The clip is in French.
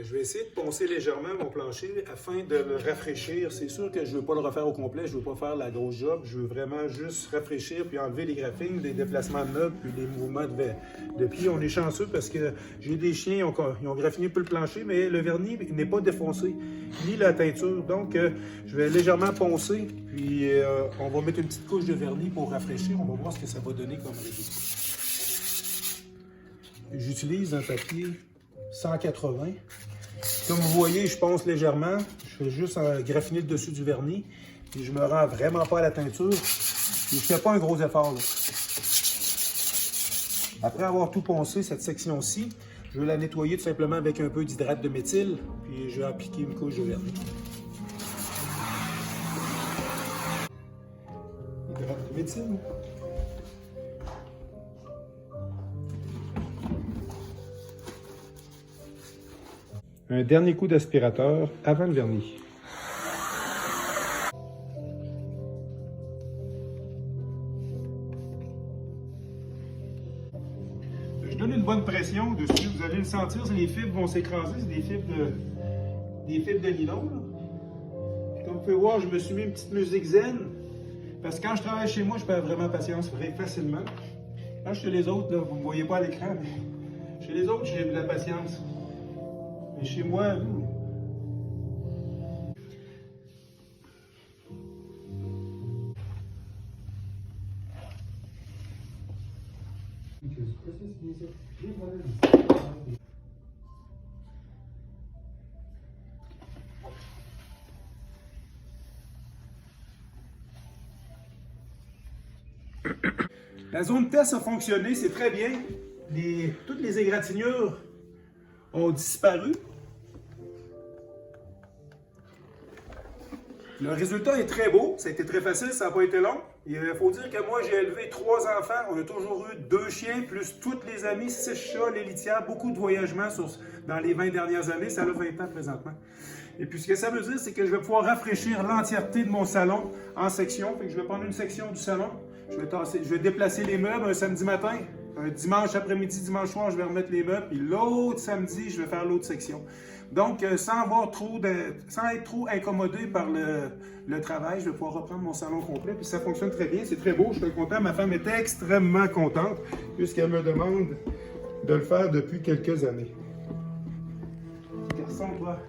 Je vais essayer de poncer légèrement mon plancher afin de le rafraîchir. C'est sûr que je ne veux pas le refaire au complet, je ne veux pas faire la grosse job. Je veux vraiment juste rafraîchir puis enlever les graphines, les déplacements de meubles puis les mouvements de pieds. On est chanceux parce que j'ai des chiens, ils ont graffiné un peu le plancher, mais le vernis n'est pas défoncé, ni la teinture. Donc, je vais légèrement poncer, puis on va mettre une petite couche de vernis pour rafraîchir. On va voir ce que ça va donner comme résultat. J'utilise un papier 180. Comme vous voyez, je ponce légèrement. Je fais juste graffiner le dessus du vernis. Et je me rends vraiment pas à la teinture. Et je ne fais pas un gros effort, là. Après avoir tout poncé, cette section-ci, je vais la nettoyer tout simplement avec un peu d'hydrate de méthyle. Puis je vais appliquer une couche de vernis. Hydrate de méthyle. Un dernier coup d'aspirateur avant le vernis. Je donne une bonne pression dessus, vous allez le sentir, les fibres vont s'écraser, c'est des fibres de nylon. Là. Comme vous pouvez voir, je me suis mis une petite musique zen, parce que quand je travaille chez moi, je perds vraiment patience facilement. Quand je suis chez les autres, là, vous ne me voyez pas à l'écran, mais chez les autres, j'ai de la patience. Mais chez moi, la zone test a fonctionné, c'est très bien. Toutes les égratignures ont disparu. Le résultat est très beau, ça a été très facile, ça n'a pas été long. Il faut dire que moi, j'ai élevé 3 enfants, on a toujours eu 2 chiens, plus tous les amis, 6 chats, les litières, beaucoup de voyagements dans les 20 dernières années, ça a 20 ans présentement. Et puis ce que ça veut dire, c'est que je vais pouvoir rafraîchir l'entièreté de mon salon en sections. Fait que je vais prendre une section du salon, je vais déplacer les meubles un samedi matin, un dimanche après-midi, dimanche soir, je vais remettre les meubles, puis l'autre samedi, je vais faire l'autre section. Donc, sans être trop incommodé par le travail, je vais pouvoir reprendre mon salon complet, puis ça fonctionne très bien, c'est très beau, je suis content. Ma femme est extrêmement contente, puisqu'elle me demande de le faire depuis quelques années. Ça ressemble à...